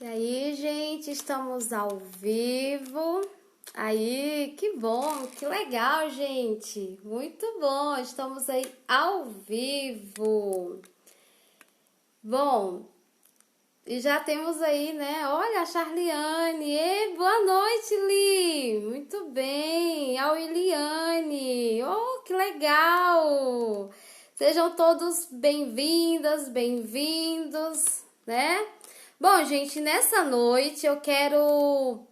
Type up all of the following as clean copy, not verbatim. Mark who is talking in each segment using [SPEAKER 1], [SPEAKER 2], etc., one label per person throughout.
[SPEAKER 1] E aí, gente, estamos ao vivo. Aí, que bom, que legal, gente. Muito bom, estamos aí ao vivo. Bom, e já temos aí, né? Olha, a Charliane. E boa noite, Li. Muito bem. A Williane. Oh, que legal. Sejam todos bem-vindas, bem-vindos, né? Bom, gente, nessa noite eu quero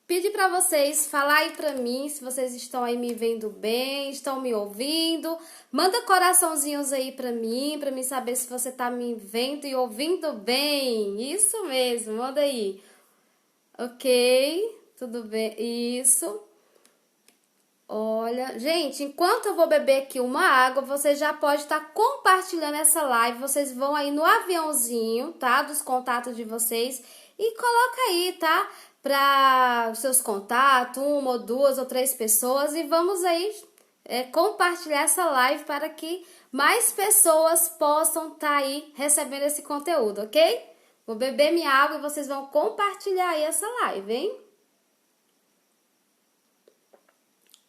[SPEAKER 1] pedir para vocês falar aí para mim se vocês estão aí me vendo bem, estão me ouvindo. Manda coraçãozinhos aí para mim saber se você tá me vendo e ouvindo bem. Isso mesmo, manda aí. Ok, tudo bem, isso. Olha, gente, enquanto eu vou beber aqui uma água, você já pode estar compartilhando essa live. Vocês vão aí no aviãozinho, tá? Dos contatos de vocês e coloca aí, tá? Para seus contatos, uma ou duas ou três pessoas e vamos aí compartilhar essa live para que mais pessoas possam estar aí recebendo esse conteúdo, ok? Vou beber minha água e vocês vão compartilhar aí essa live, hein?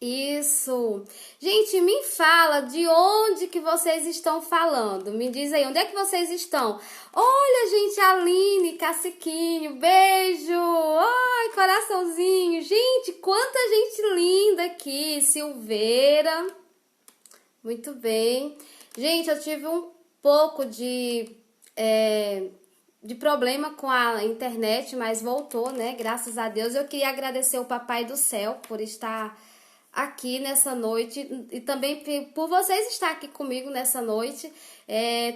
[SPEAKER 1] Isso. Gente, me fala de onde que vocês estão falando. Me diz aí, onde é que vocês estão? Olha, gente, Aline, Caciquinho, beijo. Ai, coraçãozinho. Gente, quanta gente linda aqui. Silveira. Muito bem. Gente, eu tive um pouco de problema com a internet, mas voltou, né? Graças a Deus. Eu queria agradecer o Papai do Céu por estar aqui nessa noite e também por vocês estar aqui comigo nessa noite.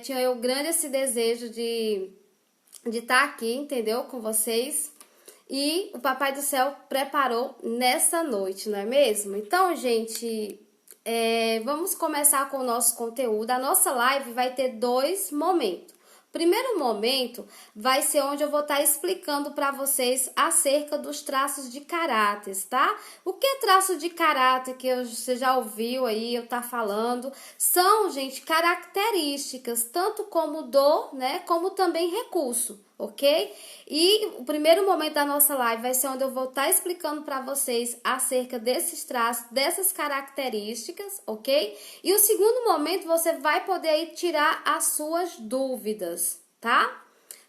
[SPEAKER 1] Tinha eu grande esse desejo de estar aqui, entendeu? Com vocês. E o Papai do Céu preparou nessa noite, não é mesmo? Então, gente, vamos começar com o nosso conteúdo. A nossa live vai ter dois momentos. Primeiro momento vai ser onde eu vou estar explicando para vocês acerca dos traços de caráter, tá? O que é traço de caráter que você já ouviu aí eu tá falando? São, gente, características, tanto como dor, né, como também recurso, ok? E o primeiro momento da nossa live vai ser onde eu vou estar explicando para vocês acerca desses traços, dessas características, ok? E o segundo momento você vai poder aí tirar as suas dúvidas, tá?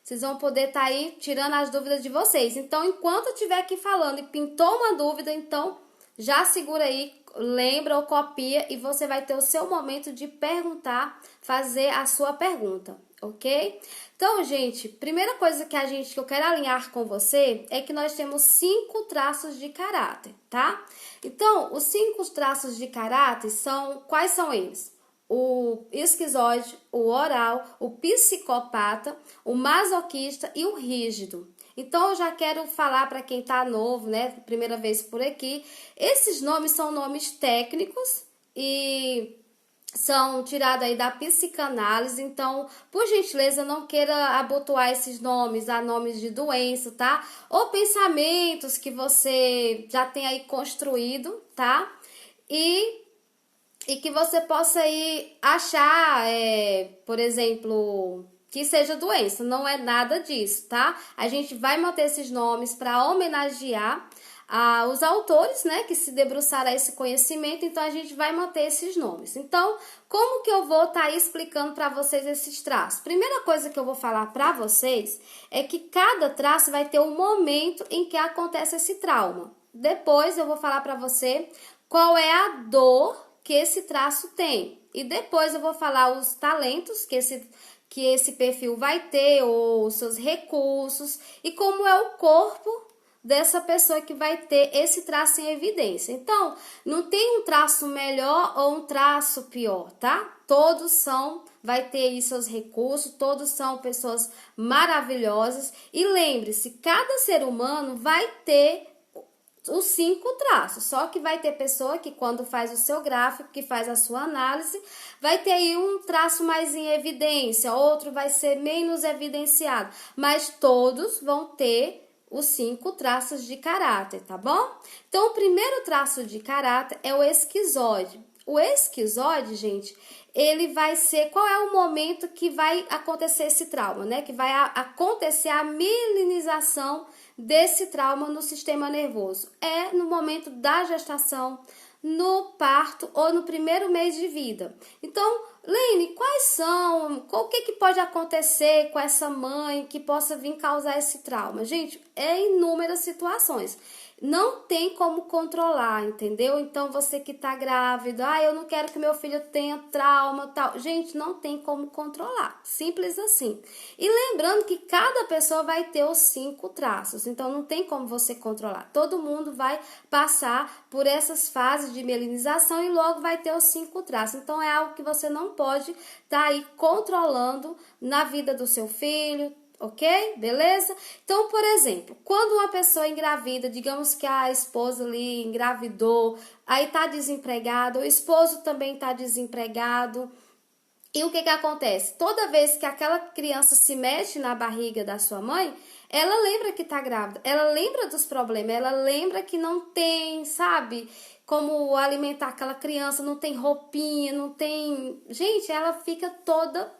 [SPEAKER 1] Vocês vão poder estar aí tirando as dúvidas de vocês. Então, enquanto eu estiver aqui falando e pintou uma dúvida, então já segura aí, lembra ou copia e você vai ter o seu momento de perguntar, fazer a sua pergunta, ok? Então, gente, primeira coisa que eu quero alinhar com você é que nós temos 5 traços de caráter, tá? Então, os 5 traços de caráter quais são eles? O esquizoide, o oral, o psicopata, o masoquista e o rígido. Então, eu já quero falar para quem tá novo, né, primeira vez por aqui, esses nomes são nomes técnicos e são tirados aí da psicanálise, então, por gentileza, não queira abotoar esses nomes a nomes de doença, tá? Ou pensamentos que você já tem aí construído, tá? E que você possa aí achar, por exemplo, que seja doença. Não é nada disso, tá? A gente vai manter esses nomes para homenagear os autores, né, que se debruçaram a esse conhecimento, então a gente vai manter esses nomes. Então, como que eu vou estar aí explicando para vocês esses traços? Primeira coisa que eu vou falar para vocês é que cada traço vai ter um momento em que acontece esse trauma. Depois eu vou falar para você qual é a dor que esse traço tem. E depois eu vou falar os talentos que esse perfil vai ter, ou os seus recursos, e como é o corpo dessa pessoa que vai ter esse traço em evidência. Então, não tem um traço melhor ou um traço pior, tá? Vai ter aí seus recursos, todos são pessoas maravilhosas. E lembre-se, cada ser humano vai ter os 5 traços, só que vai ter pessoa que quando faz o seu gráfico, que faz a sua análise, vai ter aí um traço mais em evidência, outro vai ser menos evidenciado, mas todos vão ter os 5 traços de caráter, tá bom? Então, o primeiro traço de caráter é o esquizoide. O esquizoide, gente, ele vai ser... Qual é o momento que vai acontecer esse trauma, né? Que vai acontecer a mielinização desse trauma no sistema nervoso. É no momento da gestação, no parto ou no primeiro mês de vida. Então, Lene, quais são, o que pode acontecer com essa mãe que possa vir causar esse trauma? Gente, é inúmeras situações. Não tem como controlar, entendeu? Então, você que tá grávida, eu não quero que meu filho tenha trauma, tal. Gente, não tem como controlar. Simples assim. E lembrando que cada pessoa vai ter os 5 traços. Então, não tem como você controlar. Todo mundo vai passar por essas fases de mielinização e logo vai ter os 5 traços. Então, é algo que você não pode estar aí controlando na vida do seu filho, ok? Beleza? Então, por exemplo, quando uma pessoa engravida, digamos que a esposa ali engravidou, aí tá desempregado, o esposo também tá desempregado, e o que acontece? Toda vez que aquela criança se mexe na barriga da sua mãe, ela lembra que tá grávida, ela lembra dos problemas, ela lembra que não tem, sabe, como alimentar aquela criança, não tem roupinha, não tem... Gente, ela fica toda,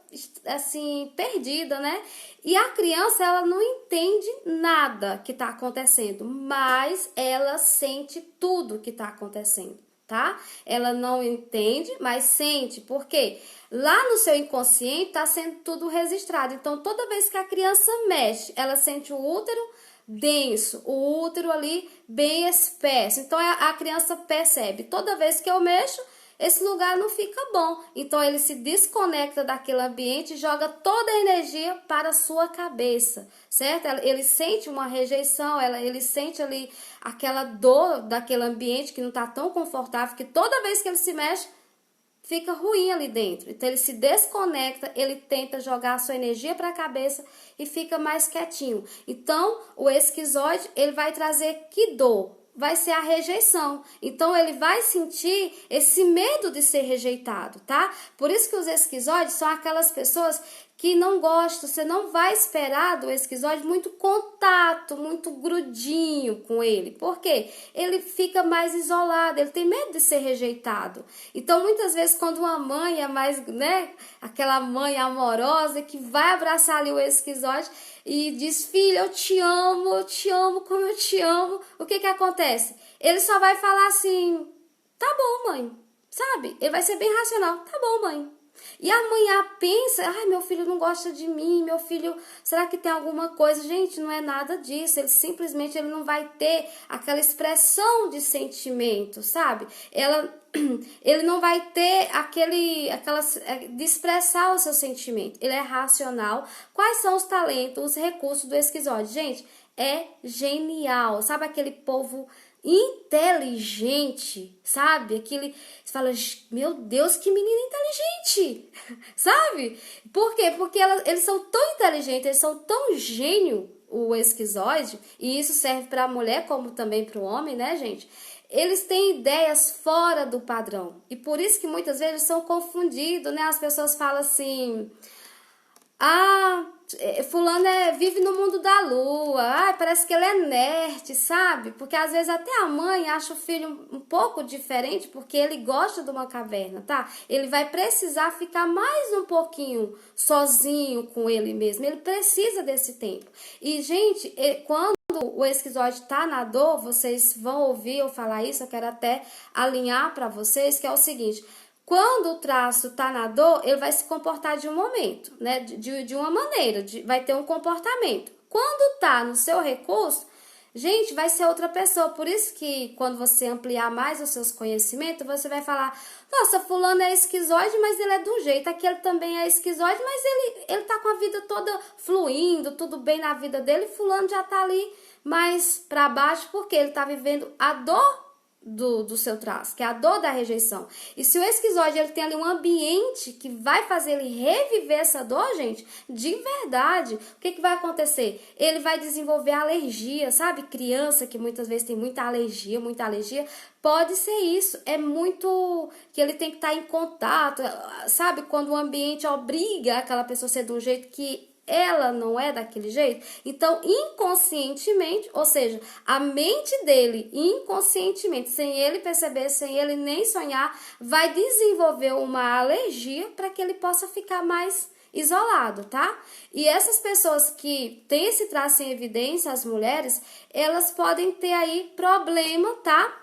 [SPEAKER 1] assim, perdida, né? E a criança, ela não entende nada que tá acontecendo, mas ela sente tudo que tá acontecendo, tá? Ela não entende, mas sente. Por quê? Lá no seu inconsciente tá sendo tudo registrado. Então, toda vez que a criança mexe, ela sente o útero denso, o útero ali bem espesso. Então, a criança percebe, toda vez que eu mexo, esse lugar não fica bom. Então, ele se desconecta daquele ambiente e joga toda a energia para a sua cabeça, certo? Ele sente uma rejeição, ele sente ali aquela dor daquele ambiente que não está tão confortável, que toda vez que ele se mexe, fica ruim ali dentro. Então, ele se desconecta, ele tenta jogar a sua energia para a cabeça e fica mais quietinho. Então, o esquizoide, ele vai trazer que dor? Vai ser a rejeição. Então, ele vai sentir esse medo de ser rejeitado, tá? Por isso que os esquizoides são aquelas pessoas que não gostam, você não vai esperar do esquizoide muito contato, muito grudinho com ele. Por quê? Ele fica mais isolado, ele tem medo de ser rejeitado. Então, muitas vezes, quando uma mãe é mais, né, aquela mãe amorosa que vai abraçar ali o esquizoide e diz, filha, eu te amo como eu te amo, o que acontece? Ele só vai falar assim, tá bom, mãe, sabe? Ele vai ser bem racional, tá bom, mãe. E a mãe pensa, ai, meu filho não gosta de mim, meu filho, será que tem alguma coisa? Gente, não é nada disso, ele simplesmente ele não vai ter aquela expressão de sentimento, sabe? Ele não vai ter de expressar o seu sentimento, ele é racional. Quais são os talentos, os recursos do esquizoide? Gente, é genial, sabe aquele povo inteligente, sabe? Você fala, meu Deus, que menina inteligente, sabe? Por quê? Porque eles são tão inteligentes, eles são tão gênio, o esquizoide, e isso serve para a mulher como também para o homem, né, gente? Eles têm ideias fora do padrão, e por isso que muitas vezes são confundidos, né? As pessoas falam assim, fulano vive no mundo da lua, parece que ele é nerd, sabe? Porque às vezes até a mãe acha o filho um pouco diferente, porque ele gosta de uma caverna, tá? Ele vai precisar ficar mais um pouquinho sozinho com ele mesmo, ele precisa desse tempo. E, gente, quando o esquizoide tá na dor, vocês vão ouvir eu falar isso, eu quero até alinhar para vocês, que é o seguinte... Quando o traço tá na dor, ele vai se comportar de um momento, né? De uma maneira, vai ter um comportamento. Quando tá no seu recurso, gente, vai ser outra pessoa. Por isso que quando você ampliar mais os seus conhecimentos, você vai falar, nossa, fulano é esquizoide, mas ele é de um jeito. Aquele também é esquizoide, mas ele tá com a vida toda fluindo, tudo bem na vida dele. Fulano já tá ali mais para baixo, porque ele tá vivendo a dor do seu traço, que é a dor da rejeição. E se o esquizoide ele tem ali um ambiente que vai fazer ele reviver essa dor, gente, de verdade, o que vai acontecer? Ele vai desenvolver alergia, sabe? Criança que muitas vezes tem muita alergia, pode ser isso. É muito que ele tem que estar em contato, sabe? Quando o ambiente obriga aquela pessoa a ser de um jeito que ela não é daquele jeito. Então, inconscientemente, ou seja, a mente dele, inconscientemente, sem ele perceber, sem ele nem sonhar, vai desenvolver uma alergia para que ele possa ficar mais isolado, tá? E essas pessoas que têm esse traço em evidência, as mulheres, elas podem ter aí problema, tá?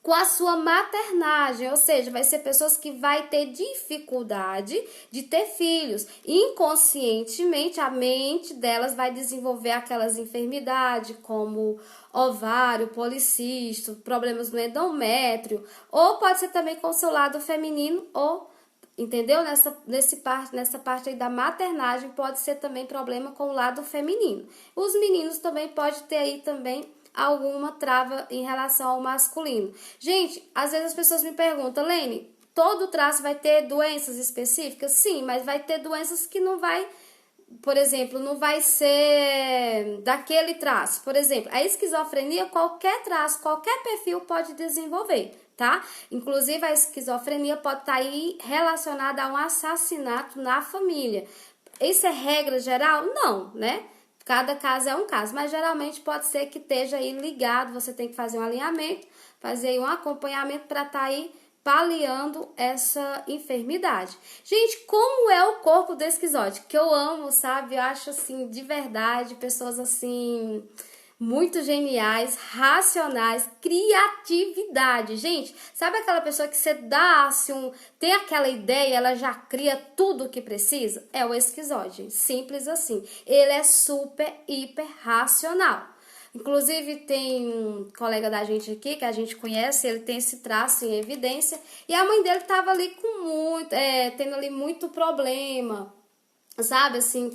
[SPEAKER 1] Com a sua maternagem, ou seja, vai ser pessoas que vai ter dificuldade de ter filhos. Inconscientemente, a mente delas vai desenvolver aquelas enfermidades como ovário, policisto, problemas no endométrio, ou pode ser também com o seu lado feminino, ou, entendeu? Nessa parte aí da maternagem, pode ser também problema com o lado feminino. Os meninos também podem ter aí também alguma trava em relação ao masculino. Gente, às vezes as pessoas me perguntam, Lene, todo traço vai ter doenças específicas? Sim, mas vai ter doenças que não vai, por exemplo, não vai ser daquele traço. Por exemplo, a esquizofrenia, qualquer traço, qualquer perfil pode desenvolver, tá? Inclusive, a esquizofrenia pode estar aí relacionada a um assassinato na família. Isso é regra geral? Não, né? Cada caso é um caso, mas geralmente pode ser que esteja aí ligado, você tem que fazer um alinhamento, fazer aí um acompanhamento para estar aí paliando essa enfermidade. Gente, como é o corpo do esquizoide? Que eu amo, sabe? Eu acho assim, de verdade, pessoas assim muito geniais, racionais, criatividade. Gente, sabe aquela pessoa que você dá assim, tem aquela ideia, ela já cria tudo o que precisa? É o esquizoide, simples assim. Ele é super, hiper racional. Inclusive tem um colega da gente aqui, que a gente conhece, ele tem esse traço em evidência, e a mãe dele tava ali com tendo ali muito problema, sabe, assim,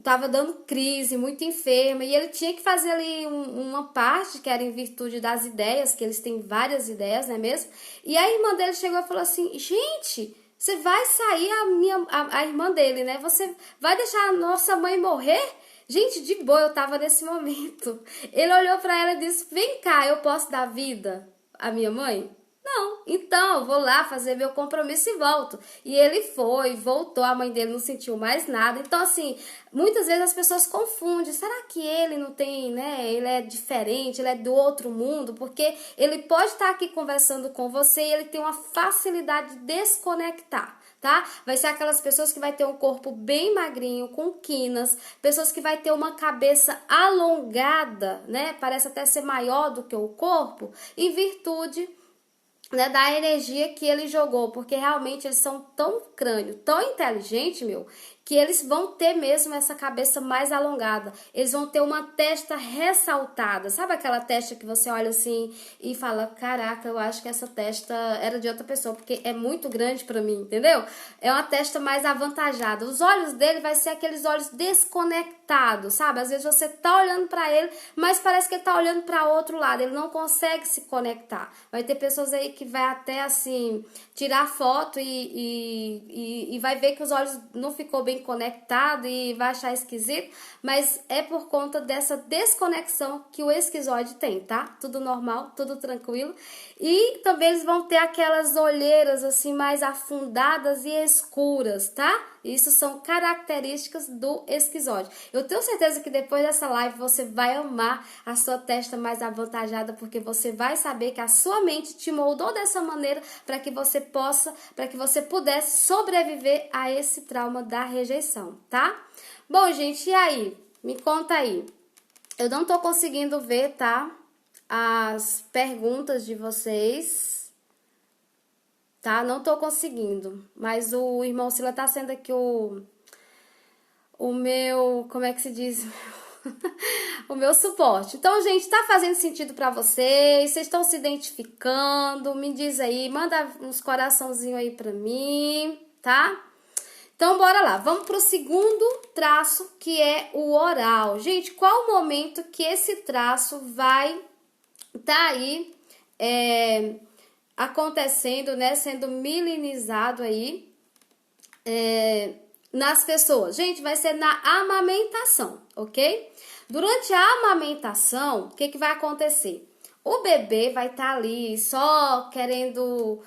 [SPEAKER 1] tava dando crise, muito enferma, e ele tinha que fazer ali uma parte que era em virtude das ideias, que eles têm várias ideias, não é mesmo? E a irmã dele chegou e falou assim, gente, você vai sair, a irmã dele, né? Você vai deixar a nossa mãe morrer? Gente, de boa, eu tava nesse momento. Ele olhou pra ela e disse, vem cá, eu posso dar vida à minha mãe? Não, então eu vou lá fazer meu compromisso e volto. E ele foi, voltou, a mãe dele não sentiu mais nada. Então, assim, muitas vezes as pessoas confundem. Será que ele não tem, né? Ele é diferente, ele é do outro mundo? Porque ele pode estar aqui conversando com você e ele tem uma facilidade de desconectar. Tá? Vai ser aquelas pessoas que vai ter um corpo bem magrinho, com quinas, pessoas que vai ter uma cabeça alongada, né? Parece até ser maior do que o corpo, em virtude, né, da energia que ele jogou, porque realmente eles são tão crânio, tão inteligente, meu, que eles vão ter mesmo essa cabeça mais alongada, eles vão ter uma testa ressaltada, sabe aquela testa que você olha assim e fala, caraca, eu acho que essa testa era de outra pessoa, porque é muito grande pra mim, entendeu? É uma testa mais avantajada, os olhos dele vai ser aqueles olhos desconectados, sabe? Às vezes você tá olhando pra ele, mas parece que ele tá olhando pra outro lado, ele não consegue se conectar. Vai ter pessoas aí que vai até assim, tirar foto e vai ver que os olhos não ficou bem conectado e vai achar esquisito, mas é por conta dessa desconexão que o esquizoide tem, tá? Tudo normal, tudo tranquilo. E também eles vão ter aquelas olheiras assim mais afundadas e escuras, tá? Isso são características do esquizoide. Eu tenho certeza que depois dessa live você vai amar a sua testa mais avantajada, porque você vai saber que a sua mente te moldou dessa maneira para que você pudesse sobreviver a esse trauma da rejeição, tá? Bom, gente, e aí? Me conta aí. Eu não tô conseguindo ver, tá? As perguntas de vocês, tá? Não tô conseguindo, mas o irmão Sila tá sendo aqui o meu, como é que se diz? O meu suporte. Então, gente, tá fazendo sentido pra vocês? Vocês estão se identificando? Me diz aí, manda uns coraçãozinhos aí pra mim, tá? Então, bora lá. Vamos pro segundo traço, que é o oral. Gente, qual o momento que esse traço vai tá aí acontecendo, né? Sendo milenizado aí nas pessoas. Gente, vai ser na amamentação, ok? Durante a amamentação, o que vai acontecer? o bebê vai estar ali só querendo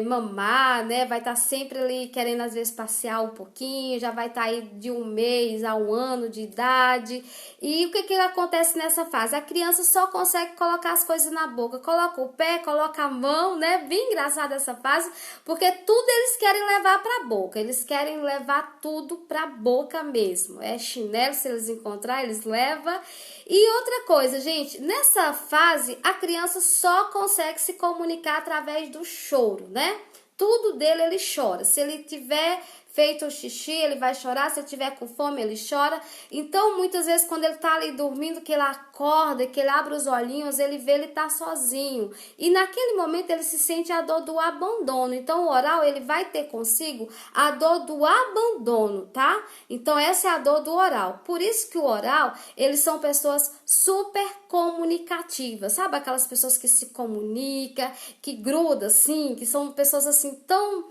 [SPEAKER 1] mamar, né? Vai estar sempre ali querendo às vezes passear um pouquinho, já vai estar aí de 1 mês a 1 ano de idade. E o que acontece nessa fase? A criança só consegue colocar as coisas na boca, coloca o pé, coloca a mão, né? Bem engraçada essa fase, porque tudo eles querem levar para a boca, eles querem levar tudo para a boca mesmo. É chinelo, se eles encontrar, eles levam. E outra coisa, gente, nessa fase a criança só consegue se comunicar através do choro, né? Tudo dele ele chora. Se ele tiver feito o xixi, ele vai chorar. Se ele tiver com fome, ele chora. Então, muitas vezes, quando ele tá ali dormindo, que ele acorda, que ele abre os olhinhos, ele vê ele tá sozinho. E naquele momento, ele se sente a dor do abandono. Então, o oral, ele vai ter consigo a dor do abandono, tá? Então, essa é a dor do oral. Por isso que o oral, eles são pessoas super comunicativas. Sabe aquelas pessoas que se comunicam, que grudam, assim, que são pessoas assim tão...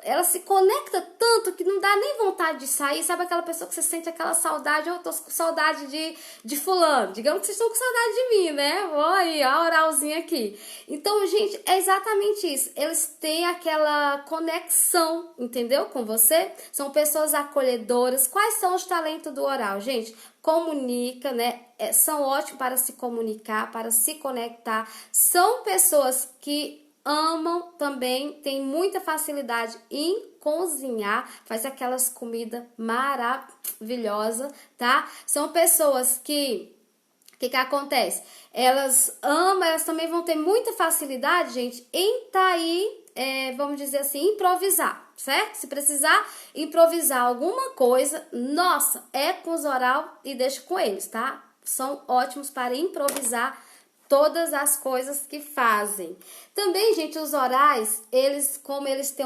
[SPEAKER 1] Ela se conecta tanto que não dá nem vontade de sair. Sabe aquela pessoa que você sente aquela saudade? Eu tô com saudade de fulano. Digamos que vocês estão com saudade de mim, né? Oi, a oralzinha aqui. Então, gente, é exatamente isso. Eles têm aquela conexão, entendeu? Com você. São pessoas acolhedoras. Quais são os talentos do oral, gente? Comunica, né? São ótimos para se comunicar, para se conectar. São pessoas que amam também, tem muita facilidade em cozinhar, faz aquelas comidas maravilhosas, tá? São pessoas que acontece? Elas amam, elas também vão ter muita facilidade, gente, em tá aí, vamos dizer assim, improvisar, certo? Se precisar improvisar alguma coisa, nossa, é com os oral e deixa com eles, tá? São ótimos para improvisar todas as coisas que fazem. Também, gente, os orais, eles, como eles têm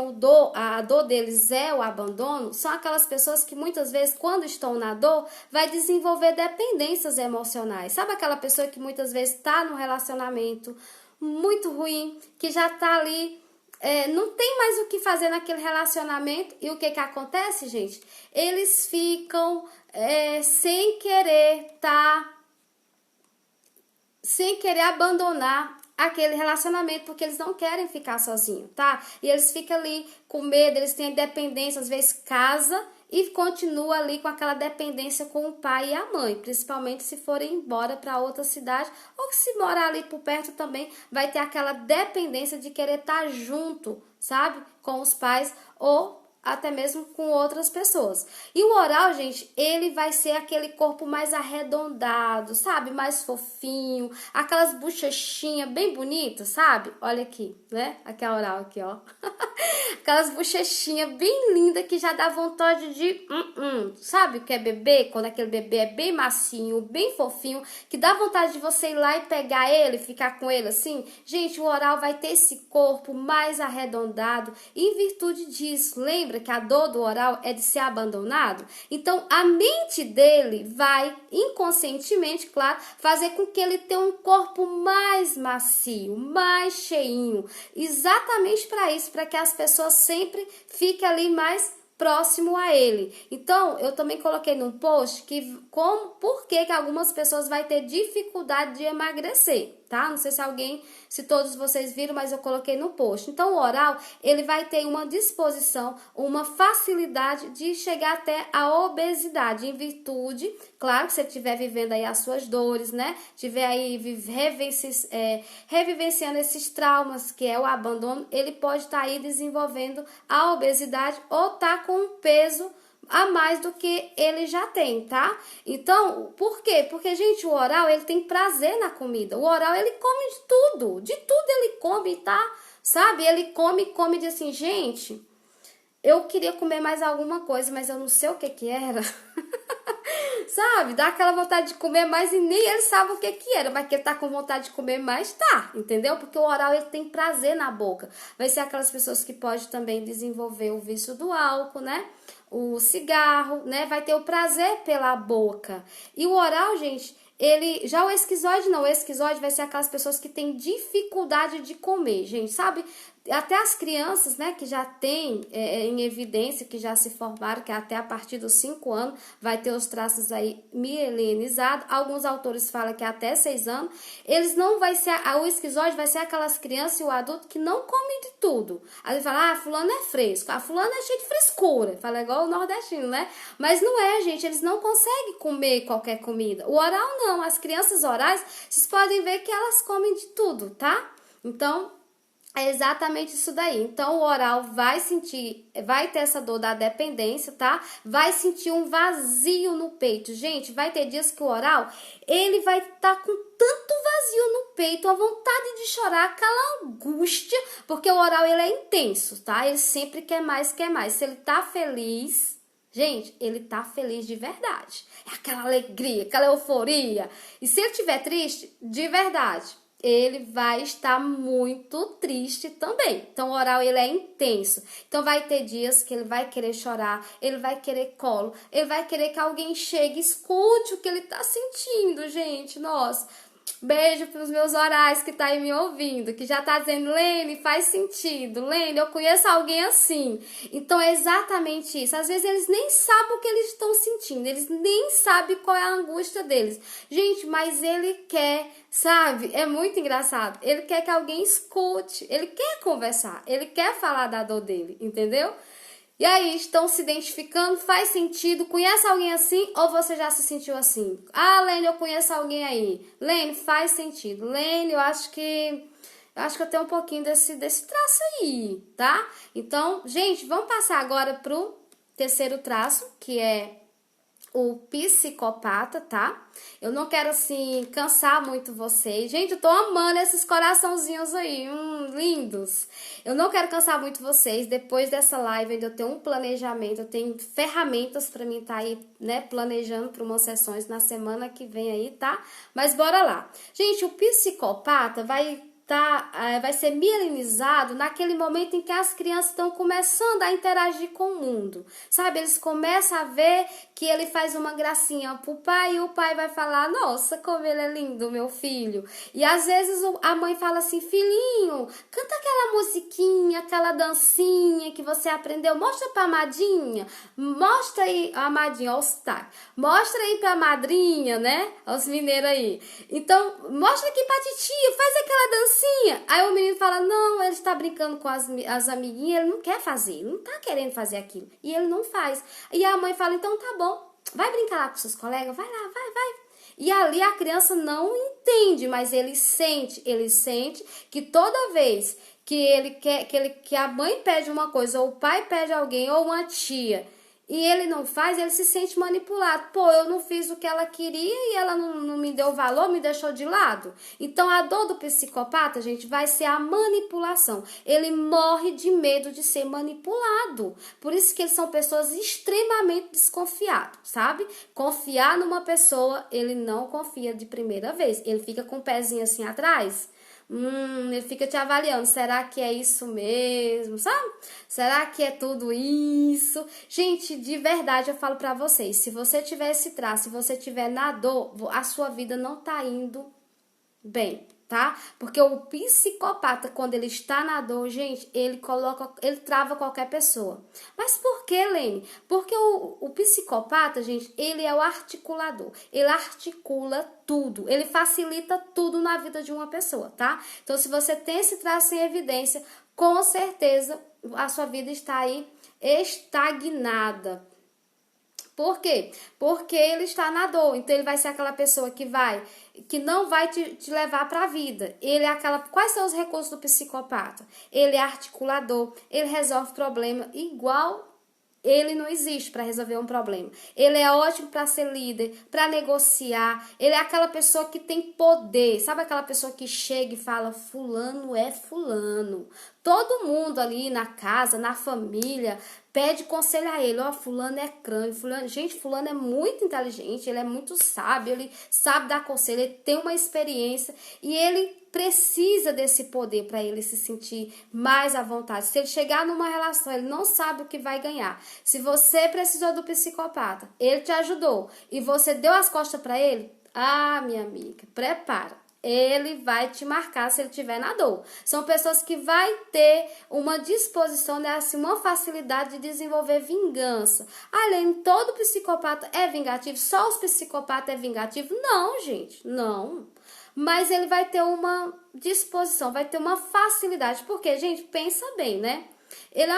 [SPEAKER 1] a dor deles é o abandono, são aquelas pessoas que muitas vezes, quando estão na dor, vai desenvolver dependências emocionais. Sabe aquela pessoa que muitas vezes está num relacionamento muito ruim, que já está ali, não tem mais o que fazer naquele relacionamento, e o que acontece, gente? Eles ficam sem querer abandonar aquele relacionamento, porque eles não querem ficar sozinhos, tá? E eles ficam ali com medo, eles têm dependência, às vezes casa e continua ali com aquela dependência com o pai e a mãe, principalmente se forem embora para outra cidade, ou que se morar ali por perto também vai ter aquela dependência de querer estar junto, sabe? Com os pais ou até mesmo com outras pessoas. E o oral, gente, ele vai ser aquele corpo mais arredondado, sabe? Mais fofinho, aquelas bochechinhas bem bonitas, sabe? Olha aqui, né? Aqui a oral aqui, ó. Aquelas bochechinhas bem lindas que já dá vontade de... Sabe o que é bebê? Quando aquele bebê é bem macio, bem fofinho, que dá vontade de você ir lá e pegar ele, ficar com ele assim. Gente, o oral vai ter esse corpo mais arredondado. E em virtude disso, lembra que a dor do oral é de ser abandonado? Então, a mente dele vai, inconscientemente, claro, fazer com que ele tenha um corpo mais macio, mais cheinho. Exatamente para isso, para que as pessoas sempre fiquem ali mais próximo a ele. Então, eu também coloquei num post por que algumas pessoas vai ter dificuldade de emagrecer, tá? Não sei se todos vocês viram, mas eu coloquei no post. Então, o oral, ele vai ter uma disposição, uma facilidade de chegar até a obesidade, em virtude, claro, que você estiver vivendo aí as suas dores, né? Estiver aí revivenciando esses traumas, que é o abandono, ele pode estar aí desenvolvendo a obesidade ou tá com um peso a mais do que ele já tem, tá? Então, por quê? Porque, gente, o oral, ele tem prazer na comida. O oral, ele come de tudo ele come, tá? Sabe? Ele come de assim, gente, eu queria comer mais alguma coisa, mas eu não sei o que era. Sabe? Dá aquela vontade de comer mais e nem ele sabe o que era, mas que ele tá com vontade de comer mais, tá, entendeu? Porque o oral, ele tem prazer na boca. Vai ser aquelas pessoas que podem também desenvolver o vício do álcool, né? O cigarro, né? Vai ter o prazer pela boca. E o oral, gente, já o esquizoide não, o esquizoide vai ser aquelas pessoas que têm dificuldade de comer, gente, sabe? Até as crianças, né, que já tem em evidência, que já se formaram, que até a partir dos 5 anos vai ter os traços aí mielinizados. Alguns autores falam que até 6 anos, eles não vai ser, o esquizoide vai ser aquelas crianças e o adulto que não comem de tudo. Aí fala, fulano é fresco, fulano é cheio de frescura. Fala igual o nordestino, né? Mas não é, gente, eles não conseguem comer qualquer comida. O oral não, as crianças orais, vocês podem ver que elas comem de tudo, tá? Então, é exatamente isso daí. Então, o oral vai ter essa dor da dependência, tá? Vai sentir um vazio no peito. Gente, vai ter dias que o oral, ele vai estar com tanto vazio no peito, a vontade de chorar, aquela angústia, porque o oral, ele é intenso, tá? Ele sempre quer mais, quer mais. Se ele tá feliz, gente, ele tá feliz de verdade. É aquela alegria, aquela euforia. E se ele estiver triste, de verdade, ele vai estar muito triste também. Então, o oral, ele é intenso. Então, vai ter dias que ele vai querer chorar, ele vai querer colo, ele vai querer que alguém chegue e escute o que ele tá sentindo, gente. Nossa, beijo pros meus orais que tá aí me ouvindo, que já tá dizendo, Lene, faz sentido. Lene, eu conheço alguém assim. Então, é exatamente isso. Às vezes, eles nem sabem o que eles estão sentindo, eles nem sabem qual é a angústia deles. Gente, mas ele quer, sabe? É muito engraçado. Ele quer que alguém escute, ele quer conversar, ele quer falar da dor dele, entendeu? E aí, estão se identificando? Faz sentido? Conhece alguém assim? Ou você já se sentiu assim? Ah, Lene, eu conheço alguém aí. Lene, faz sentido. Lene, eu acho que eu tenho um pouquinho desse traço aí, tá? Então, gente, vamos passar agora pro terceiro traço, que é o psicopata, tá? Eu não quero, assim, cansar muito vocês. Gente, eu tô amando esses coraçãozinhos aí, lindos. Eu não quero cansar muito vocês. Depois dessa live, ainda eu tenho um planejamento, eu tenho ferramentas pra mim tá aí, né, planejando para umas sessões na semana que vem aí, tá? Mas bora lá. Gente, o psicopata vai ser mielinizado naquele momento em que as crianças estão começando a interagir com o mundo, sabe? Eles começam a ver que ele faz uma gracinha pro pai e o pai vai falar, nossa, como ele é lindo, meu filho. E às vezes a mãe fala assim, filhinho, canta aquela musiquinha, aquela dancinha que você aprendeu, mostra pra Amadinha, mostra aí, a Amadinha, ó, o sotaque, mostra aí pra madrinha, né? Os mineiros aí. Então, mostra aqui pra titia, faz aquela dancinha. Aí o menino fala, não, ele está brincando com as amiguinhas, ele não quer fazer, ele não tá querendo fazer aquilo. E ele não faz. E a mãe fala, então tá bom, vai brincar lá com seus colegas, vai lá, vai. E ali a criança não entende, mas ele sente que toda vez que a mãe pede uma coisa, ou o pai pede alguém, ou uma tia, e ele não faz, ele se sente manipulado. Pô, eu não fiz o que ela queria e ela não me deu valor, me deixou de lado. Então, a dor do psicopata, gente, vai ser a manipulação. Ele morre de medo de ser manipulado. Por isso que eles são pessoas extremamente desconfiadas, sabe? Confiar numa pessoa, ele não confia de primeira vez. Ele fica com o pezinho assim atrás. Ele fica te avaliando, será que é isso mesmo, sabe? Será que é tudo isso? Gente, de verdade eu falo pra vocês, se você tiver esse traço, se você tiver na dor, a sua vida não tá indo bem, tá? Porque o psicopata, quando ele está na dor, gente, ele trava qualquer pessoa. Mas por que, Lene? Porque o psicopata, gente, ele é o articulador. Ele articula tudo. Ele facilita tudo na vida de uma pessoa, tá? Então, se você tem esse traço em evidência, com certeza a sua vida está aí estagnada. Por quê? Porque ele está na dor. Então, ele vai ser aquela pessoa que não vai te levar para a vida. Ele é aquela... Quais são os recursos do psicopata? Ele é articulador, ele resolve problema igual... Ele não existe para resolver um problema. Ele é ótimo para ser líder, para negociar. Ele é aquela pessoa que tem poder. Sabe aquela pessoa que chega e fala, fulano é fulano. Todo mundo ali na casa, na família, pede conselho a ele. Ó, fulano é crânio. Gente, fulano é muito inteligente, ele é muito sábio, ele sabe dar conselho, ele tem uma experiência e ele precisa desse poder para ele se sentir mais à vontade. Se ele chegar numa relação, ele não sabe o que vai ganhar. Se você precisou do psicopata, ele te ajudou e você deu as costas para ele, ah, minha amiga, prepara. ele vai te marcar se ele estiver na dor. São pessoas que vai ter uma disposição, né, assim, uma facilidade de desenvolver vingança. Além, todo psicopata é vingativo? Só os psicopatas é vingativo? Não, gente, não. Mas ele vai ter uma disposição, vai ter uma facilidade. Porque, gente, pensa bem, né? Ele é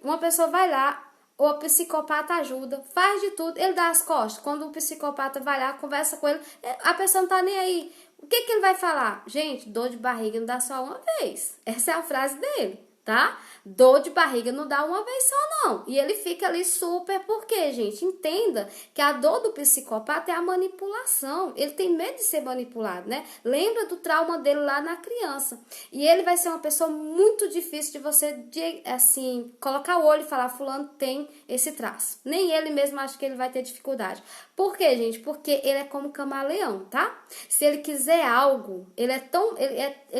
[SPEAKER 1] uma pessoa vai lá, o psicopata ajuda, faz de tudo, ele dá as costas. Quando o psicopata vai lá, conversa com ele, a pessoa não tá nem aí. O que ele vai falar? Gente, dor de barriga não dá só uma vez. Essa é a frase dele, tá? Dor de barriga não dá uma vez só, não. E ele fica ali super, porque, gente, entenda que a dor do psicopata é a manipulação. Ele tem medo de ser manipulado, né? Lembra do trauma dele lá na criança. E ele vai ser uma pessoa muito difícil de você, assim, colocar o olho e falar, fulano tem esse traço. Nem ele mesmo acha que ele vai ter dificuldade. Por quê, gente? Porque ele é como camaleão, tá? Se ele quiser algo, ele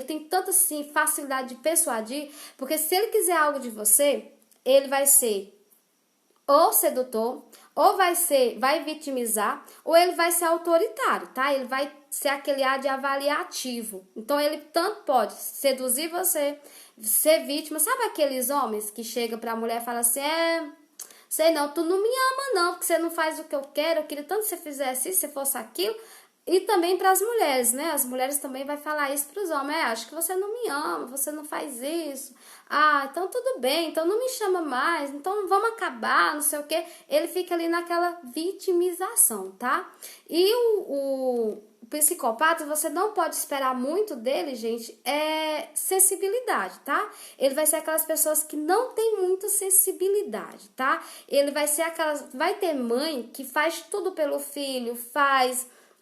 [SPEAKER 1] tem tanta, assim, facilidade de persuadir, porque se ele quiser algo de você, ele vai ser ou sedutor, ou vai vitimizar, ou ele vai ser autoritário, tá? Ele vai ser aquele ar de avaliativo. Então, ele tanto pode seduzir você, ser vítima. Sabe aqueles homens que chegam pra mulher e falam assim, sei não, tu não me ama não, porque você não faz o que eu quero, eu queria tanto que você fizesse isso, se fosse aquilo. E também para as mulheres, né? As mulheres também vai falar isso para os homens. Acho que você não me ama, você não faz isso. Ah, então tudo bem, então não me chama mais, então vamos acabar, não sei o quê. Ele fica ali naquela vitimização, tá? E o psicopata, você não pode esperar muito dele, gente, é sensibilidade, tá? Ele vai ser aquelas pessoas que não tem muita sensibilidade, tá? Ele vai ser vai ter mãe que faz tudo pelo filho,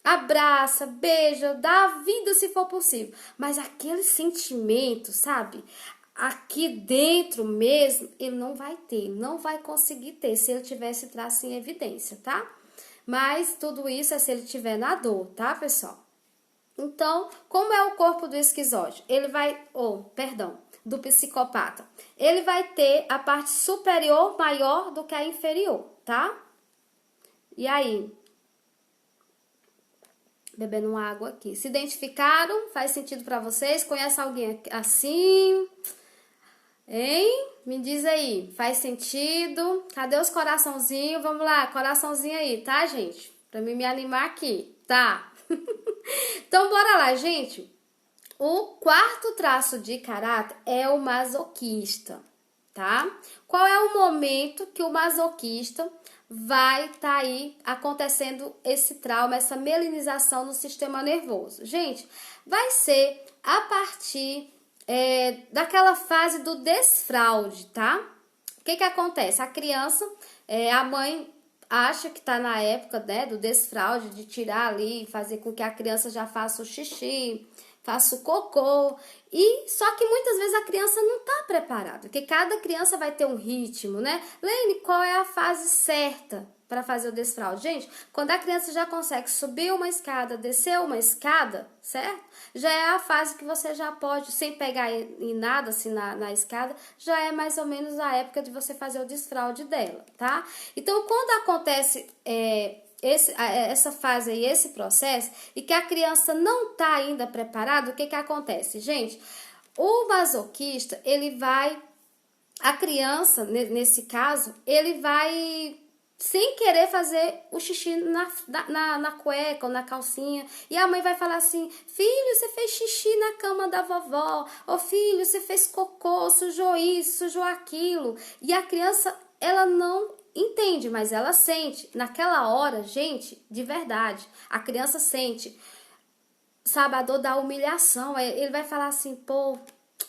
[SPEAKER 1] abraça, beija, dá a vida se for possível. Mas aquele sentimento, sabe? Aqui dentro mesmo, ele não vai ter, não vai conseguir ter se ele tivesse traço em evidência, tá? Mas tudo isso é se ele tiver na dor, tá, pessoal? Então, como é o corpo do esquizóide? Ele vai, do psicopata. Ele vai ter a parte superior maior do que a inferior, tá? E aí? Bebendo água aqui. Se identificaram? Faz sentido para vocês? Conhece alguém assim? Hein? Me diz aí. Faz sentido? Cadê os coraçãozinhos? Vamos lá, coraçãozinho aí, tá, gente? Pra mim me animar aqui, tá? Então, bora lá, gente. O quarto traço de caráter é o masoquista, tá? Qual é o momento que o masoquista vai estar aí acontecendo esse trauma, essa melinização no sistema nervoso? Gente, vai ser a partir daquela fase do desfraude, tá? O que acontece? A criança, a mãe acha que tá na época, né, do desfraude, de tirar ali, fazer com que a criança já faça o xixi, faça o cocô, e só que muitas vezes a criança não tá preparada, porque cada criança vai ter um ritmo, né? Lene, qual é a fase certa para fazer o desfraude? Gente, quando a criança já consegue subir uma escada, descer uma escada, certo? Já é a fase que você já pode, sem pegar em nada assim na escada, já é mais ou menos a época de você fazer o desfraude dela, tá? Então, quando acontece essa fase aí, esse processo, e que a criança não tá ainda preparada, o que acontece? Gente, o masoquista, a criança, nesse caso, ele vai sem querer fazer o xixi na cueca ou na calcinha, e a mãe vai falar assim, filho, você fez xixi na cama da vovó, ou filho, você fez cocô, sujou isso, sujou aquilo, e a criança, ela não entende, mas ela sente, naquela hora, gente, de verdade, a criança sente, sabe, a dor da humilhação, ele vai falar assim, pô,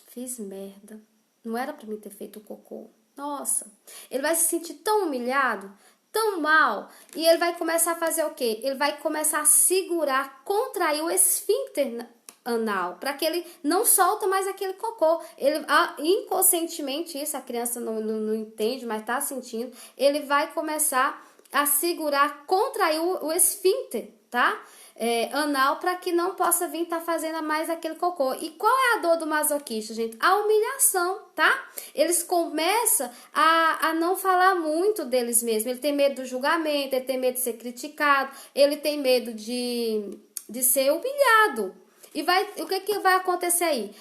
[SPEAKER 1] fiz merda, não era pra mim ter feito o cocô, nossa, ele vai se sentir tão humilhado, tão mal, e ele vai começar a fazer o quê? Ele vai começar a segurar, contrair o esfíncter anal, para que ele não solta mais aquele cocô. Ele, inconscientemente, isso a criança não entende, mas tá sentindo, ele vai começar a segurar, contrair o esfíncter, tá? Anal, para que não possa vir tá fazendo mais aquele cocô. E qual é a dor do masoquista, gente? A humilhação, tá? Eles começam a não falar muito deles mesmos. Ele tem medo do julgamento, ele tem medo de ser criticado, ele tem medo de ser humilhado. E o que vai acontecer aí?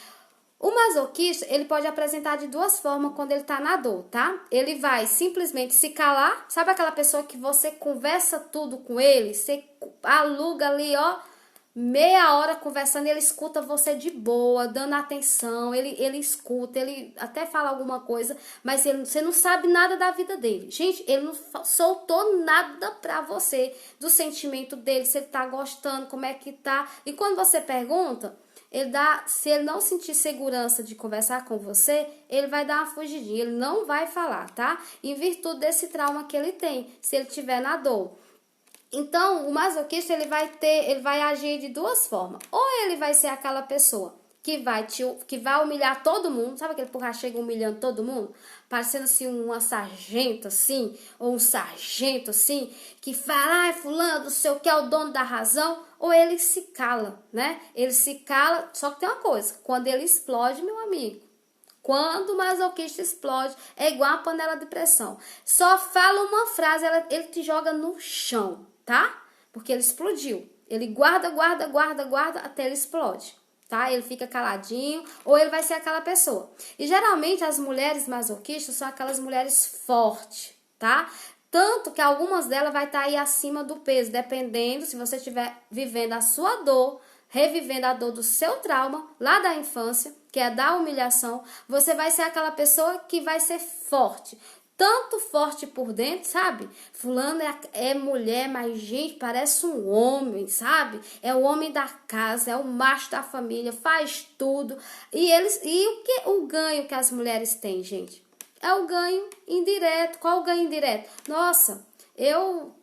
[SPEAKER 1] O masoquista, ele pode apresentar de duas formas quando ele tá na dor, tá? Ele vai simplesmente se calar, sabe aquela pessoa que você conversa tudo com ele, você aluga ali, ó, meia hora conversando, ele escuta você de boa, dando atenção, ele escuta, ele até fala alguma coisa, mas você não sabe nada da vida dele. Gente, ele não soltou nada pra você, do sentimento dele, se ele tá gostando, como é que tá. E quando você pergunta, se ele não sentir segurança de conversar com você, ele vai dar uma fugidinha, ele não vai falar, tá? Em virtude desse trauma que ele tem, se ele tiver na dor. Então, o masoquista, ele vai agir de duas formas. Ou ele vai ser aquela pessoa que vai humilhar todo mundo, sabe aquele porra chega humilhando todo mundo? Parecendo assim uma sargento assim, ou um sargento assim, que fala, ai fulano, não sei o que, é o dono da razão. Ou ele se cala, né? Ele se cala, só que tem uma coisa, quando ele explode, meu amigo, quando o masoquista explode, é igual a panela de pressão. Só fala uma frase, ele te joga no chão, tá? Porque ele explodiu. Ele guarda até ele explode, tá? Ele fica caladinho, ou ele vai ser aquela pessoa. E geralmente as mulheres masoquistas são aquelas mulheres fortes, tá? Tanto que algumas delas vai estar aí acima do peso, dependendo se você estiver vivendo a sua dor, revivendo a dor do seu trauma, lá da infância, que é da humilhação, você vai ser aquela pessoa que vai ser forte. Tanto forte por dentro, sabe? Fulano é mulher, mas gente, parece um homem, sabe? É o homem da casa, é o macho da família, faz tudo. E o ganho que as mulheres têm, gente? É o ganho indireto. Qual o ganho indireto? Nossa, eu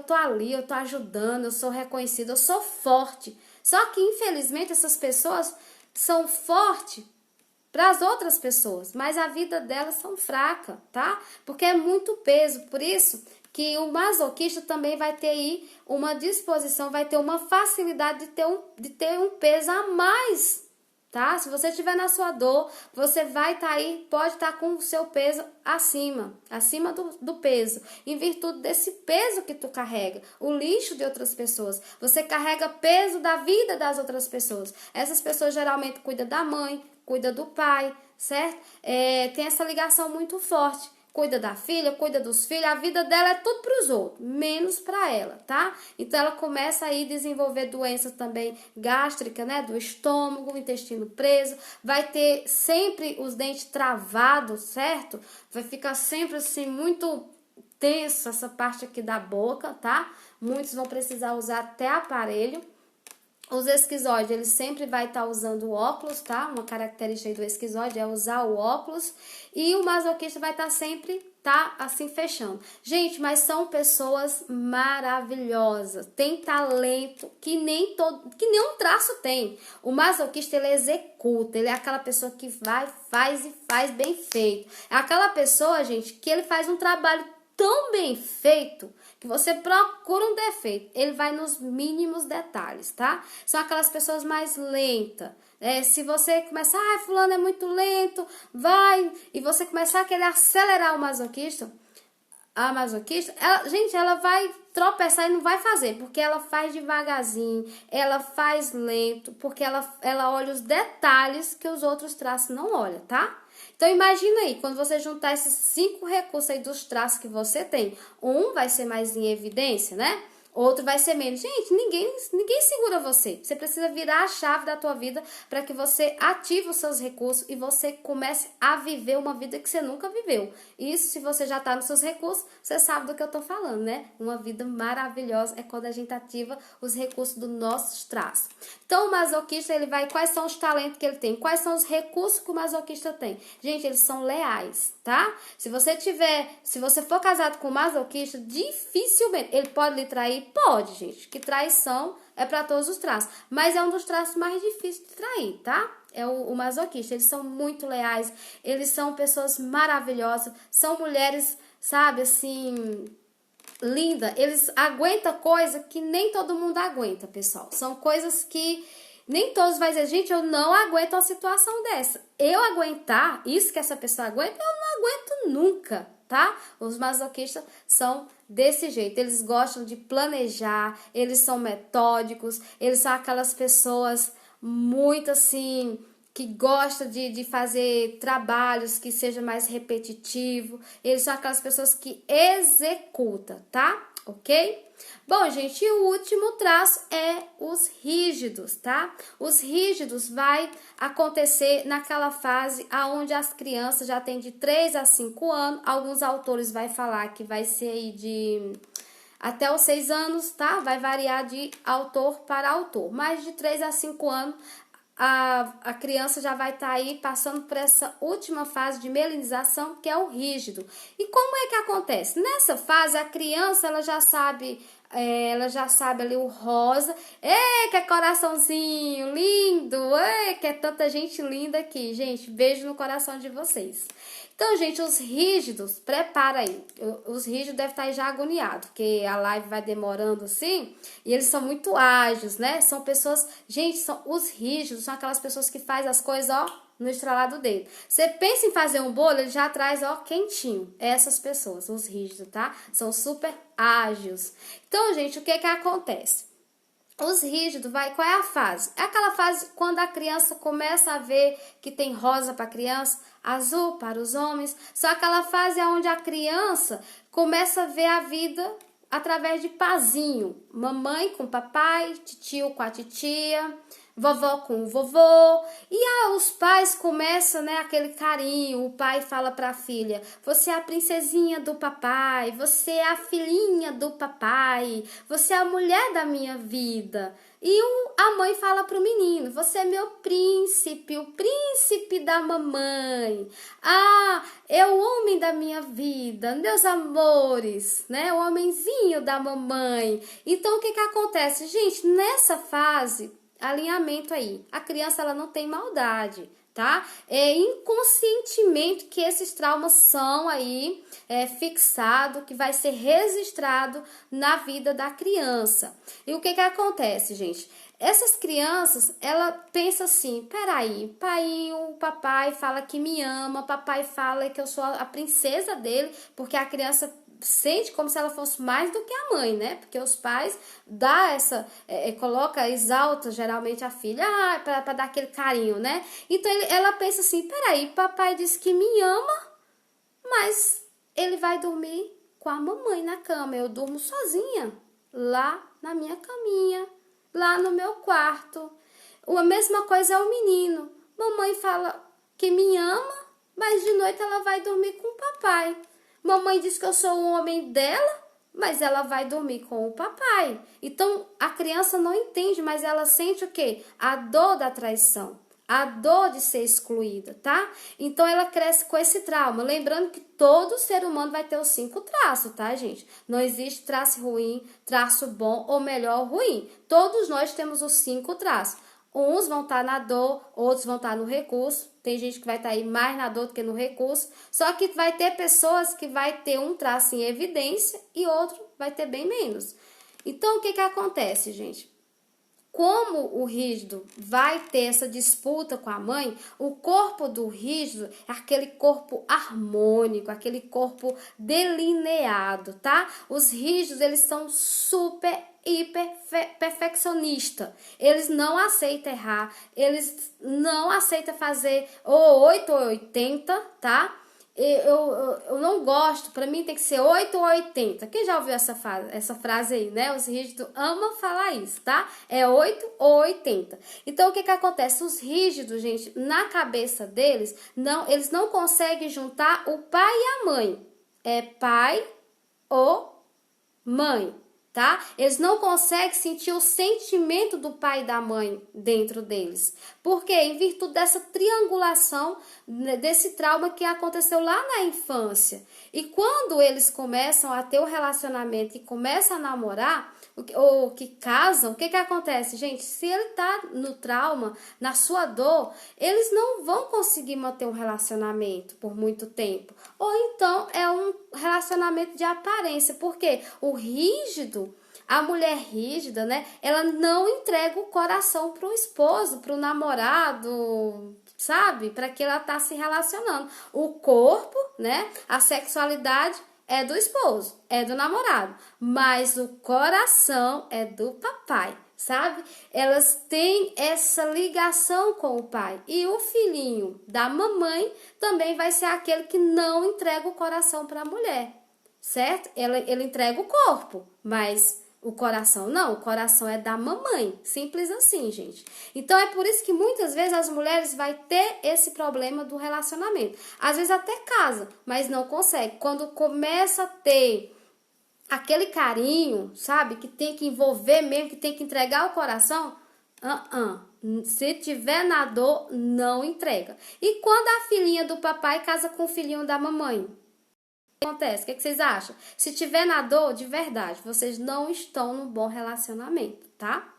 [SPEAKER 1] tô ali, eu tô ajudando, eu sou reconhecida, eu sou forte. Só que, infelizmente, essas pessoas são fortes para as outras pessoas, mas a vida delas são fraca, tá? Porque é muito peso. Por isso que o masoquista também vai ter aí uma disposição, vai ter uma facilidade de ter um peso a mais, tá? Se você estiver na sua dor, você vai estar aí, pode estar com o seu peso acima do peso, em virtude desse peso que tu carrega, o lixo de outras pessoas. Você carrega peso da vida das outras pessoas. Essas pessoas geralmente cuidam da mãe, cuida do pai, certo? Tem essa ligação muito forte. Cuida da filha, cuida dos filhos, a vida dela é tudo para os outros, menos para ela, tá? Então ela começa aí a desenvolver doenças também gástricas, né? Do estômago, intestino preso, vai ter sempre os dentes travados, certo? Vai ficar sempre assim muito tenso essa parte aqui da boca, tá? Muitos vão precisar usar até aparelho. Os esquizoides, ele sempre vai estar usando óculos, tá? Uma característica do esquizoide é usar o óculos. E o masoquista vai estar sempre, tá? Assim, fechando. Gente, mas são pessoas maravilhosas. Tem talento que nem um traço tem. O masoquista, ele executa. Ele é aquela pessoa que faz bem feito. É aquela pessoa, gente, que ele faz um trabalho tão bem feito que você procura um defeito, ele vai nos mínimos detalhes, tá? São aquelas pessoas mais lentas. Se você começar, fulano é muito lento, e você começar a querer acelerar a masoquista, ela vai tropeçar e não vai fazer, porque ela faz devagarzinho, ela faz lento, porque ela olha os detalhes que os outros traços não olham, tá? Então, imagina aí, quando você juntar esses 5 recursos aí dos traços que você tem, um vai ser mais em evidência, né? Outro vai ser menos. Gente, ninguém segura você. Você precisa virar a chave da tua vida para que você ative os seus recursos e você comece a viver uma vida que você nunca viveu. Isso, se você já está nos seus recursos, você sabe do que eu estou falando, né? Uma vida maravilhosa é quando a gente ativa os recursos dos nossos traços. Então, o masoquista, ele vai... Quais são os talentos que ele tem? Quais são os recursos que o masoquista tem? Gente, eles são leais, tá? Se você for casado com um masoquista, dificilmente ele pode lhe trair. Pode, gente, que traição é para todos os traços, mas é um dos traços mais difíceis de trair, tá? É o masoquista. Eles são muito leais, eles são pessoas maravilhosas, são mulheres, sabe, assim, linda. Eles aguentam coisa que nem todo mundo aguenta, pessoal. São coisas que nem todos vão dizer, gente, eu não aguento uma situação dessa. Eu aguentar isso que essa pessoa aguenta, eu não aguento nunca, tá? Os masoquistas são desse jeito. Eles gostam de planejar, eles são metódicos, eles são aquelas pessoas muito assim, que gosta de fazer trabalhos que seja mais repetitivo. Eles são aquelas pessoas que executam, tá? Ok? Bom, gente, e o último traço é os rígidos, tá? Os rígidos vai acontecer naquela fase aonde as crianças já têm de 3 a 5 anos. Alguns autores vai falar que vai ser aí de até os 6 anos, tá? Vai variar de autor para autor. Mas de 3 a 5 anos, a criança já vai estar aí passando por essa última fase de melinização, que é o rígido. E como é que acontece? Nessa fase, a criança, ela já sabe ali o rosa. Que é coraçãozinho lindo! Que é tanta gente linda aqui. Gente, beijo no coração de vocês. Então, gente, os rígidos, prepara aí. Os rígidos devem estar aí já agoniados, porque a live vai demorando assim, e eles são muito ágeis, né? São pessoas, gente, os rígidos são aquelas pessoas que fazem as coisas, ó, no estralar do dedo. Você pensa em fazer um bolo, ele já traz, ó, quentinho. Essas pessoas, os rígidos, tá? São super ágeis. Então, gente, o que que acontece? Os rígidos, qual é a fase? É aquela fase quando a criança começa a ver que tem rosa para criança, azul para os homens. Só aquela fase onde a criança começa a ver a vida através de pazinho. Mamãe com papai, titio com a titia, vovó com o vovô. E os pais começam, né, aquele carinho. O pai fala para a filha: você é a princesinha do papai, você é a filhinha do papai, você é a mulher da minha vida. E a mãe fala para o menino: você é meu príncipe, o príncipe da mamãe. É o homem da minha vida, meus amores, né? O homenzinho da mamãe. Então, o que que acontece? Gente, nessa fase, alinhamento aí, a criança ela não tem maldade, tá? É inconscientemente que esses traumas são aí fixados, que vai ser registrado na vida da criança. E o que que acontece, gente? Essas crianças, ela pensa assim: peraí, o papai fala que me ama, papai fala que eu sou a princesa dele, porque a criança sente como se ela fosse mais do que a mãe, né? Porque os pais coloca, exalta geralmente a filha, para dar aquele carinho, né? Então ela pensa assim: peraí, papai disse que me ama, mas ele vai dormir com a mamãe na cama, eu durmo sozinha lá na minha caminha, lá no meu quarto. A mesma coisa é o menino. Mamãe fala que me ama, mas de noite ela vai dormir com o papai. Mamãe diz que eu sou o homem dela, mas ela vai dormir com o papai. Então, a criança não entende, mas ela sente o quê? A dor da traição, a dor de ser excluída, tá? Então, ela cresce com esse trauma. Lembrando que todo ser humano vai ter os 5 traços, tá, gente? Não existe traço ruim, traço bom ou melhor ruim. Todos nós temos os 5 traços. Uns vão estar na dor, outros vão estar no recurso. Tem gente que vai estar aí mais na dor do que no recurso. Só que vai ter pessoas que vai ter um traço em evidência e outro vai ter bem menos. Então, o que que acontece, gente? Como o rígido vai ter essa disputa com a mãe, o corpo do rígido é aquele corpo harmônico, aquele corpo delineado, tá? Os rígidos, eles são super, hiper perfeccionista. Eles não aceitam errar, eles não aceitam fazer ou 8 ou 80, tá? Eu não gosto, para mim tem que ser 8 ou 80. Quem já ouviu essa frase aí, né? Os rígidos amam falar isso, tá? É 8 ou 80. Então, o que que acontece? Os rígidos, gente, na cabeça deles, eles não conseguem juntar o pai e a mãe. É pai ou mãe, tá? Eles não conseguem sentir o sentimento do pai e da mãe dentro deles. Por quê? Em virtude dessa triangulação, desse trauma que aconteceu lá na infância. E quando eles começam a ter o relacionamento e começam a namorar, ou que casam, o que que acontece, gente? Se ele tá no trauma, na sua dor, eles não vão conseguir manter um relacionamento por muito tempo. Ou então é um relacionamento de aparência, porque o rígido, a mulher rígida, né? Ela não entrega o coração pro esposo, pro namorado, sabe? Para que ela tá se relacionando. O corpo, né? A sexualidade é do esposo, é do namorado, mas o coração é do papai. sabe? Elas têm essa ligação com o pai. E o filhinho da mamãe também vai ser aquele que não entrega o coração para a mulher, certo? Ele entrega o corpo, mas o coração não, o coração é da mamãe, simples assim, gente. Então é por isso que muitas vezes as mulheres vai ter esse problema do relacionamento. Às vezes até casa, mas não consegue. Quando começa a ter aquele carinho, sabe, que tem que envolver mesmo, que tem que entregar o coração, se tiver na dor, não entrega. E quando a filhinha do papai casa com o filhinho da mamãe? Acontece? O que vocês acham? Se tiver na dor, de verdade, vocês não estão num bom relacionamento, tá?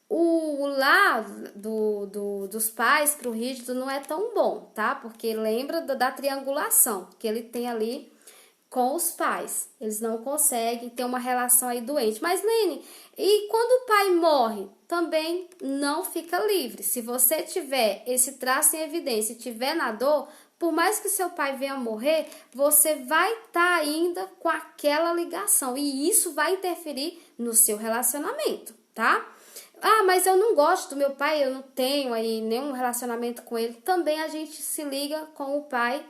[SPEAKER 1] O lado dos pais pro rígido não é tão bom, tá? Porque lembra da triangulação que ele tem ali com os pais. Eles não conseguem ter uma relação aí doente. Mas, Lene, e quando o pai morre? Também não fica livre. Se você tiver esse traço em evidência e tiver na dor, por mais que seu pai venha a morrer, você vai estar ainda com aquela ligação. E isso vai interferir no seu relacionamento, tá? Ah, mas eu não gosto do meu pai, eu não tenho aí nenhum relacionamento com ele. Também a gente se liga com o pai,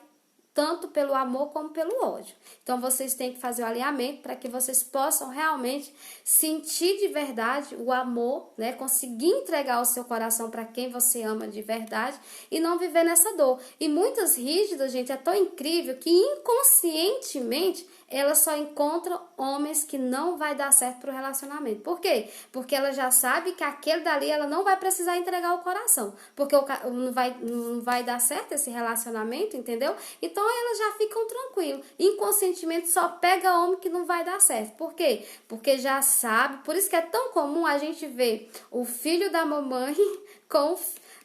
[SPEAKER 1] tanto pelo amor como pelo ódio. Então, vocês têm que fazer o alinhamento para que vocês possam realmente sentir de verdade o amor, né? Conseguir entregar o seu coração para quem você ama de verdade e não viver nessa dor. E muitas rígidas, gente, é tão incrível que inconscientemente ela só encontra homens que não vai dar certo pro relacionamento. Por quê? Porque ela já sabe que aquele dali ela não vai precisar entregar o coração. Porque não vai dar certo esse relacionamento, entendeu? Então elas já ficam tranquilas. Inconscientemente só pega homem que não vai dar certo. Por quê? Porque já sabe. Por isso que é tão comum a gente ver o filho da mamãe com,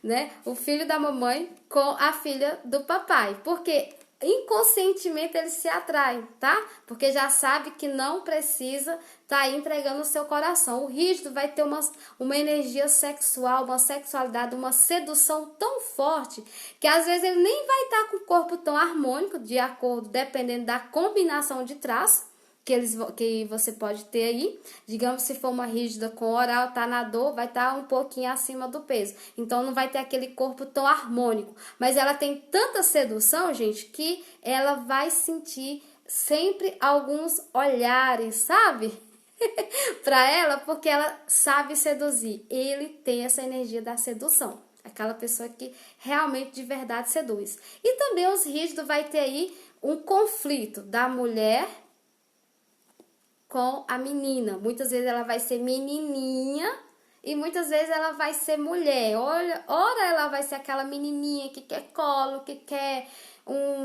[SPEAKER 1] né? O filho da mamãe com a filha do papai. Porque inconscientemente ele se atrai, tá? Porque já sabe que não precisa tá aí entregando o seu coração. O rígido vai ter uma energia sexual, uma sexualidade, uma sedução tão forte que às vezes ele nem vai estar com o corpo tão harmônico, de acordo, dependendo da combinação de traços que você pode ter aí. Digamos, se for uma rígida com oral, tá na dor, vai estar um pouquinho acima do peso. Então, não vai ter aquele corpo tão harmônico. Mas ela tem tanta sedução, gente, que ela vai sentir sempre alguns olhares, sabe? Para ela, porque ela sabe seduzir. Ele tem essa energia da sedução. Aquela pessoa que realmente de verdade seduz. E também os rígidos vai ter aí um conflito da mulher com a menina. Muitas vezes ela vai ser menininha e muitas vezes ela vai ser mulher. Ora ela vai ser aquela menininha que quer colo, que quer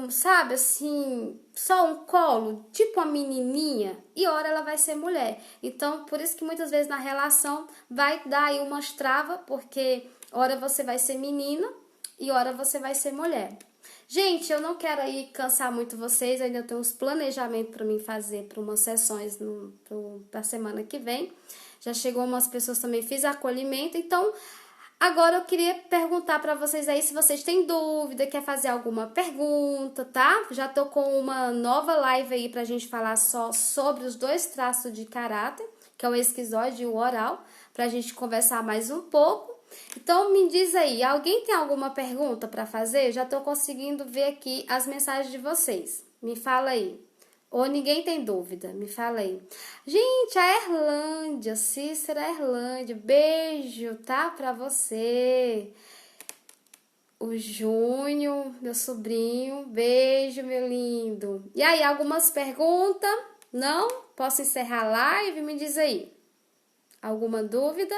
[SPEAKER 1] sabe assim, só um colo, tipo uma menininha, e ora ela vai ser mulher. Então, por isso que muitas vezes na relação vai dar aí umas travas, porque ora você vai ser menina e ora você vai ser mulher. Gente, eu não quero aí cansar muito vocês, eu ainda tenho uns planejamentos para mim fazer para umas sessões para a semana que vem. Já chegou umas pessoas também, fiz acolhimento, então agora eu queria perguntar para vocês aí se vocês têm dúvida, quer fazer alguma pergunta, tá? Já tô com uma nova live aí pra gente falar só sobre os dois traços de caráter, que é o esquizoide e o oral, pra gente conversar mais um pouco. Então, me diz aí, alguém tem alguma pergunta para fazer? Já tô conseguindo ver aqui as mensagens de vocês. Me fala aí. Ou ninguém tem dúvida? Me fala aí. Gente, a Erlândia, Cícera Erlândia, beijo, tá? Pra você. O Júnior, meu sobrinho, beijo, meu lindo. E aí, algumas perguntas? Não? Posso encerrar a live? Me diz aí. Alguma dúvida?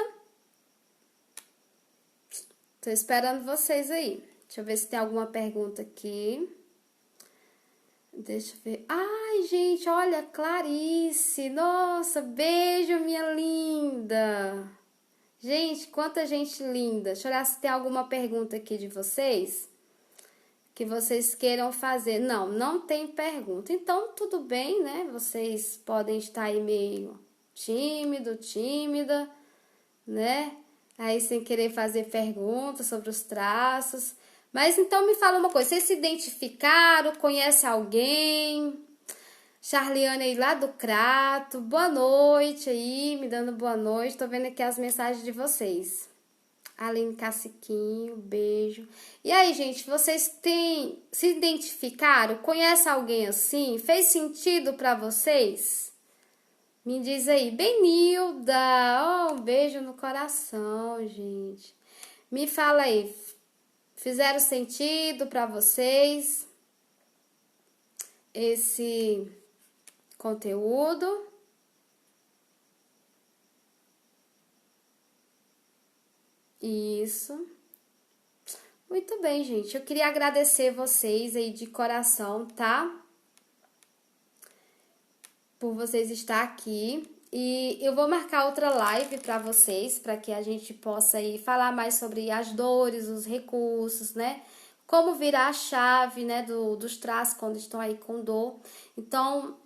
[SPEAKER 1] Tô esperando vocês aí. Deixa eu ver se tem alguma pergunta aqui. Deixa eu ver. Ai, gente, olha, Clarice. Nossa, beijo, minha linda. Gente, quanta gente linda. Deixa eu olhar se tem alguma pergunta aqui de vocês que vocês queiram fazer. Não, não tem pergunta. Então, tudo bem, né? Vocês podem estar aí meio tímida, né? Aí sem querer fazer perguntas sobre os traços. Mas então me fala uma coisa, vocês se identificaram, conhece alguém? Charliane aí lá do Crato, boa noite aí, me dando boa noite. Tô vendo aqui as mensagens de vocês. Aline Caciquinho, beijo. E aí, gente, vocês se identificaram? Conhece alguém assim? Fez sentido pra vocês? Me diz aí, Benilda, oh, um beijo no coração, gente. Me fala aí, fizeram sentido pra vocês esse conteúdo? Isso. Muito bem, gente. Eu queria agradecer vocês aí de coração, tá? Por vocês estar aqui. E eu vou marcar outra live para vocês, para que a gente possa aí falar mais sobre as dores, os recursos, né? Como virar a chave, né, dos traços quando estão aí com dor. Então,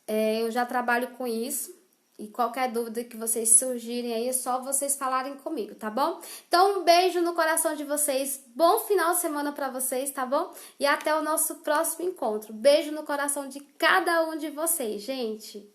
[SPEAKER 1] eu já trabalho com isso. E qualquer dúvida que vocês surgirem aí, é só vocês falarem comigo, tá bom? Então, um beijo no coração de vocês. Bom final de semana pra vocês, tá bom? E até o nosso próximo encontro. Beijo no coração de cada um de vocês, gente.